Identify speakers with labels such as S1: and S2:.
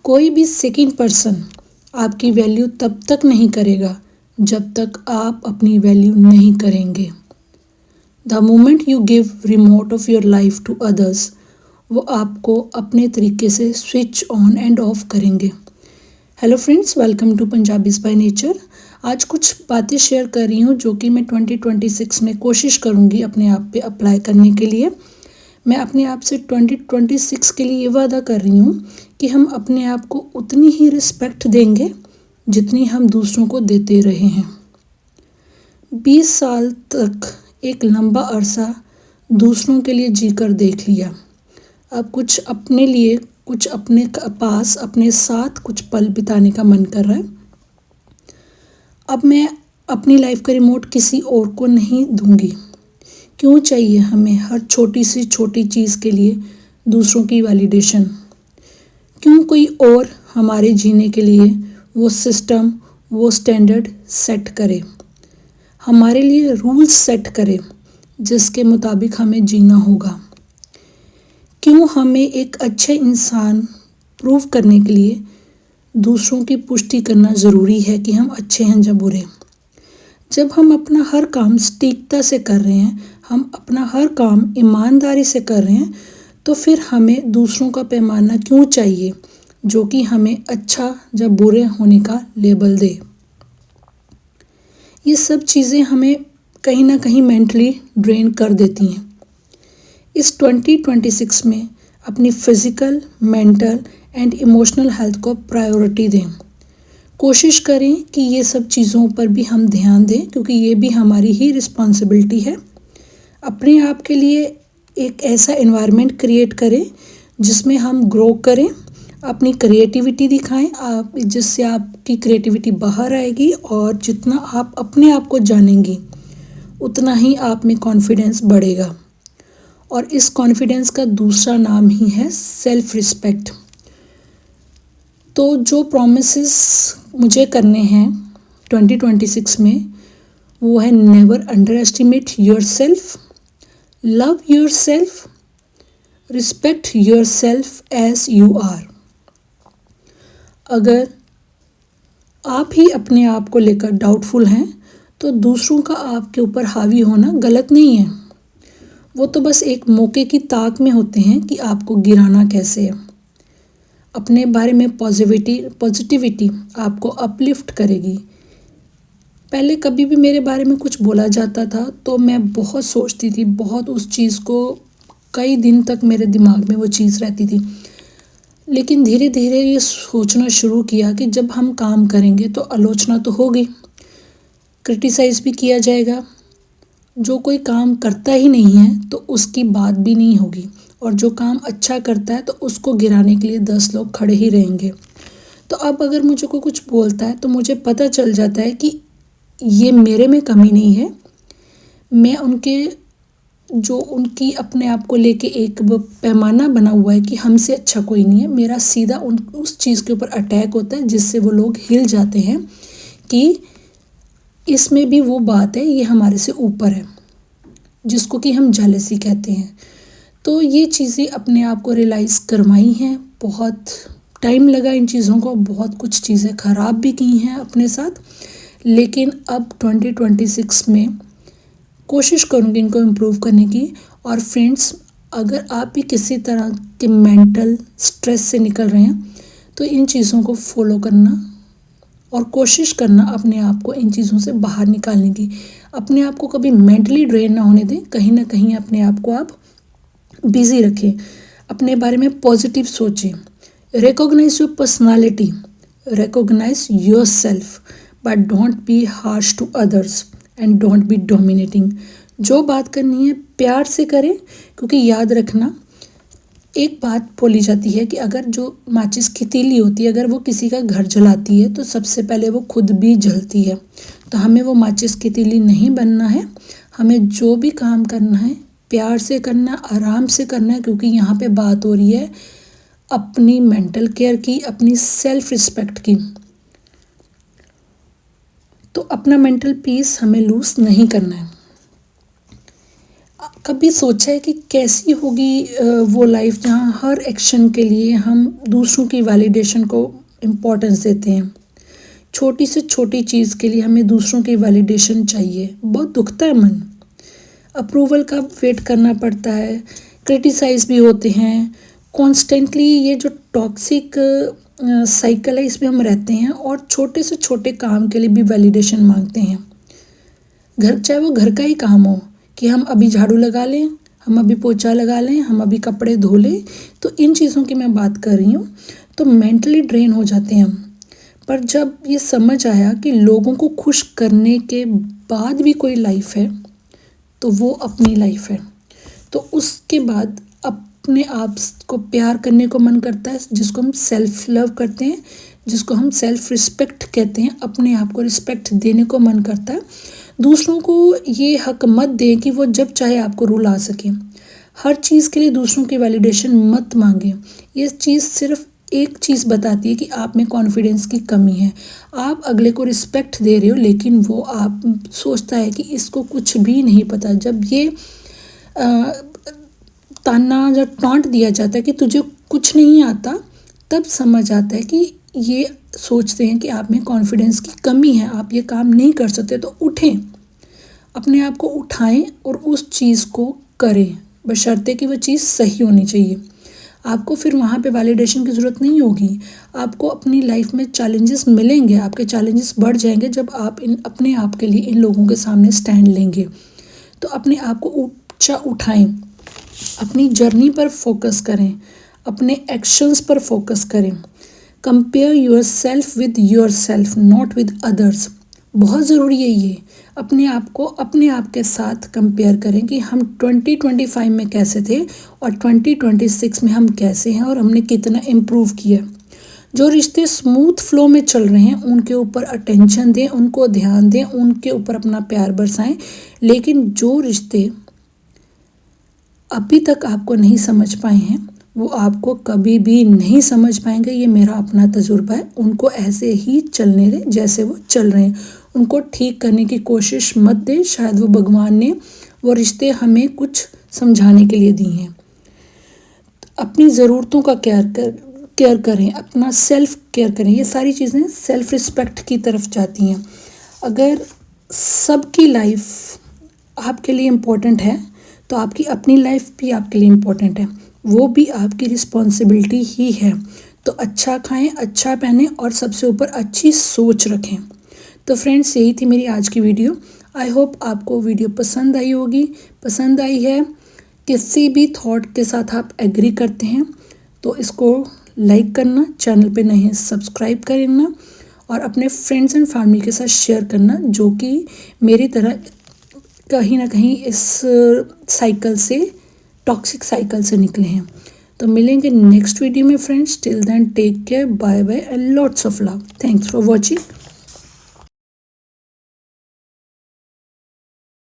S1: कोई भी second person आपकी वैल्यू तब तक नहीं करेगा जब तक आप अपनी वैल्यू नहीं करेंगे। The moment you give remote of your life to others, वो आपको अपने तरीके से स्विच ऑन एंड ऑफ करेंगे। Hello friends, welcome to Punjabis by nature. आज कुछ बातें शेयर कर रही हूँ जो कि मैं 2026 में कोशिश करूँगी अपने आप पे अप्लाई करने के लिए। मैं अपने आप से 2026 के लिए ये वादा कर रही हूँ कि हम अपने आप को उतनी ही रिस्पेक्ट देंगे जितनी हम दूसरों को देते रहे हैं। 20 साल तक एक लंबा अरसा दूसरों के लिए जीकर देख लिया। अब कुछ अपने लिए, कुछ अपने पास, अपने साथ कुछ पल बिताने का मन कर रहा है। अब मैं अपनी लाइफ का रिमोट किसी और को नहीं दूंगी। क्यों चाहिए हमें हर छोटी सी छोटी चीज़ के लिए दूसरों की वैलिडेशन? क्यों कोई और हमारे जीने के लिए वो सिस्टम, वो स्टैंडर्ड सेट करे, हमारे लिए रूल्स सेट करे जिसके मुताबिक हमें जीना होगा? क्यों हमें एक अच्छे इंसान प्रूव करने के लिए दूसरों की पुष्टि करना ज़रूरी है कि हम अच्छे हैं या बुरे? जब हम अपना हर काम सटीकता से कर रहे हैं, हम अपना हर काम ईमानदारी से कर रहे हैं, तो फिर हमें दूसरों का पैमाना क्यों चाहिए जो कि हमें अच्छा या बुरे होने का लेबल दे? ये सब चीज़ें हमें कहीं ना कहीं मेंटली ड्रेन कर देती हैं। इस 2026 में अपनी physical, mental and emotional health को प्रायोरिटी दें। कोशिश करें कि ये सब चीज़ों पर भी हम ध्यान दें, क्योंकि ये भी हमारी ही रिस्पॉन्सिबिलिटी है। अपने आप के लिए एक ऐसा एनवायरनमेंट क्रिएट करें जिसमें हम ग्रो करें, अपनी क्रिएटिविटी दिखाएं, आप जिससे आपकी क्रिएटिविटी बाहर आएगी, और जितना आप अपने आप को जानेंगी उतना ही आप में कॉन्फिडेंस बढ़ेगा। और इस कॉन्फिडेंस का दूसरा नाम ही है सेल्फ रिस्पेक्ट। तो जो प्रॉमिसेस मुझे करने हैं 2026 में, वो है never underestimate yourself, love yourself, respect yourself as you are. अगर आप ही अपने आप को लेकर डाउटफुल हैं तो दूसरों का आपके ऊपर हावी होना गलत नहीं है। वो तो बस एक मौके की ताक में होते हैं कि आपको गिराना कैसे है। अपने बारे में पॉजिटिविटी आपको अपलिफ्ट करेगी। पहले कभी भी मेरे बारे में कुछ बोला जाता था तो मैं बहुत सोचती थी, बहुत उस चीज़ को कई दिन तक मेरे दिमाग में वो चीज़ रहती थी। लेकिन धीरे धीरे ये सोचना शुरू किया कि जब हम काम करेंगे तो आलोचना तो होगी, क्रिटिसाइज़ भी किया जाएगा। जो कोई काम करता ही नहीं है तो उसकी बात भी नहीं होगी, और जो काम अच्छा करता है तो उसको गिराने के लिए 10 लोग खड़े ही रहेंगे। तो अब अगर मुझे को कुछ बोलता है तो मुझे पता चल जाता है कि ये मेरे में कमी नहीं है। मैं उनकी अपने आप को लेके एक पैमाना बना हुआ है कि हमसे अच्छा कोई नहीं है, मेरा सीधा उस चीज़ के ऊपर अटैक होता है जिससे वो लोग हिल जाते हैं कि इसमें भी वो बात है, ये हमारे से ऊपर है, जिसको कि हम जेलसी कहते हैं। तो ये चीज़ें अपने आप को रियलाइज़ करवाई हैं। बहुत टाइम लगा इन चीज़ों को, बहुत कुछ चीज़ें ख़राब भी की हैं अपने साथ, लेकिन अब 2026 में कोशिश करूँगी इनको इम्प्रूव करने की। और फ्रेंड्स, अगर आप भी किसी तरह के मेंटल स्ट्रेस से निकल रहे हैं तो इन चीज़ों को फॉलो करना और कोशिश करना अपने आप को इन चीज़ों से बाहर निकालने की। अपने आप को कभी मेंटली ड्रेन ना होने दें। कहीं ना कहीं अपने आप को आप बिज़ी रखें, अपने बारे में पॉजिटिव सोचें। Recognise your personality, recognise yourself, but don't be harsh to others and don't be dominating. जो बात करनी है प्यार से करें, क्योंकि याद रखना, एक बात बोली जाती है कि अगर जो माचिस की तीली होती है, अगर वो किसी का घर जलाती है तो सबसे पहले वो खुद भी जलती है। तो हमें वो माचिस की तीली नहीं बनना है। हमें जो भी काम करना है प्यार से करना, आराम से करना है, क्योंकि यहाँ पे बात हो रही है अपनी मेंटल केयर की, अपनी सेल्फ रिस्पेक्ट की। तो अपना मेंटल पीस हमें लूज़ नहीं करना है। कभी सोचा है कि कैसी होगी वो लाइफ जहाँ हर एक्शन के लिए हम दूसरों की वैलिडेशन को इम्पोर्टेंस देते हैं। छोटी से छोटी चीज़ के लिए हमें दूसरों की वैलिडेशन चाहिए, बहुत दुखता है मन। अप्रूवल का वेट करना पड़ता है, क्रिटिसाइज़ भी होते हैं कॉन्स्टेंटली। ये जो टॉक्सिक साइकिल है इसमें हम रहते हैं और छोटे से छोटे काम के लिए भी वैलिडेशन मांगते हैं। घर, चाहे वो घर का ही काम हो कि हम अभी झाड़ू लगा लें, हम अभी पोछा लगा लें, हम अभी कपड़े धो लें, तो इन चीज़ों की मैं बात कर रही हूँ। तो मेंटली ड्रेन हो जाते हैं हम। पर जब ये समझ आया कि लोगों को खुश करने के बाद भी कोई लाइफ है तो वो अपनी लाइफ है, तो उसके बाद अपने आप को प्यार करने को मन करता है, जिसको हम सेल्फ लव करते हैं, जिसको हम सेल्फ रिस्पेक्ट कहते हैं। अपने आप को रिस्पेक्ट देने को मन करता है। दूसरों को ये हक मत दें कि वो जब चाहे आपको रुला सकें। हर चीज़ के लिए दूसरों की वैलिडेशन मत मांगें। ये चीज़ सिर्फ एक चीज़ बताती है कि आप में कॉन्फिडेंस की कमी है। आप अगले को रिस्पेक्ट दे रहे हो लेकिन वो आप सोचता है कि इसको कुछ भी नहीं पता। जब ये ताना जब टॉन्ट दिया जाता है कि तुझे कुछ नहीं आता, तब समझ आता है कि ये सोचते हैं कि आप में कॉन्फिडेंस की कमी है, आप ये काम नहीं कर सकते। तो उठें, अपने आप को उठाएं और उस चीज़ को करें, बशर्ते कि वो चीज़ सही होनी चाहिए। आपको फिर वहाँ पे वैलिडेशन की ज़रूरत नहीं होगी। आपको अपनी लाइफ में चैलेंजेस मिलेंगे, आपके चैलेंजेस बढ़ जाएंगे जब आप अपने आप के लिए इन लोगों के सामने स्टैंड लेंगे। तो अपने आप को ऊंचा उठाएं, अपनी जर्नी पर फोकस करें, अपने एक्शंस पर फोकस करें। Compare your self with your self, not with others. बहुत ज़रूरी है ये। अपने आप को अपने आप के साथ कंपेयर करें कि हम 2025 में कैसे थे और 2026 में हम कैसे हैं और हमने कितना इम्प्रूव किया। जो रिश्ते स्मूथ फ्लो में चल रहे हैं उनके ऊपर अटेंशन दें, उनको ध्यान दें, उनके ऊपर अपना प्यार बरसाएं। लेकिन जो रिश्ते अभी तक आपको नहीं समझ पाए हैं वो आपको कभी भी नहीं समझ पाएंगे। ये मेरा अपना तजुर्बा है। उनको ऐसे ही चलने दें जैसे वो चल रहे हैं। उनको ठीक करने की कोशिश मत दें। शायद वो भगवान ने वो रिश्ते हमें कुछ समझाने के लिए दिए हैं। अपनी ज़रूरतों का केयर करें, अपना सेल्फ केयर करें। ये सारी चीज़ें सेल्फ रिस्पेक्ट की तरफ जाती हैं। अगर सबकी लाइफ आपके लिए इम्पोर्टेंट है तो आपकी अपनी लाइफ भी आपके लिए इम्पोर्टेंट है, वो भी आपकी रिस्पॉन्सिबिलिटी ही है। तो अच्छा खाएं, अच्छा पहनें और सबसे ऊपर अच्छी सोच रखें। तो फ्रेंड्स, यही थी मेरी आज की वीडियो। आई होप आपको वीडियो पसंद आई होगी। पसंद आई है, किसी भी थॉट के साथ आप एग्री करते हैं तो इसको लाइक करना, चैनल पे नए सब्सक्राइब करना और अपने फ्रेंड्स एंड फैमिली के साथ शेयर करना, जो कि मेरी तरह कहीं ना कहीं इस साइकिल से, टॉक्सिक साइकिल से निकले हैं। तो मिलेंगे नेक्स्ट वीडियो में friends. Till then take care, bye bye and lots of love. Thanks for watching.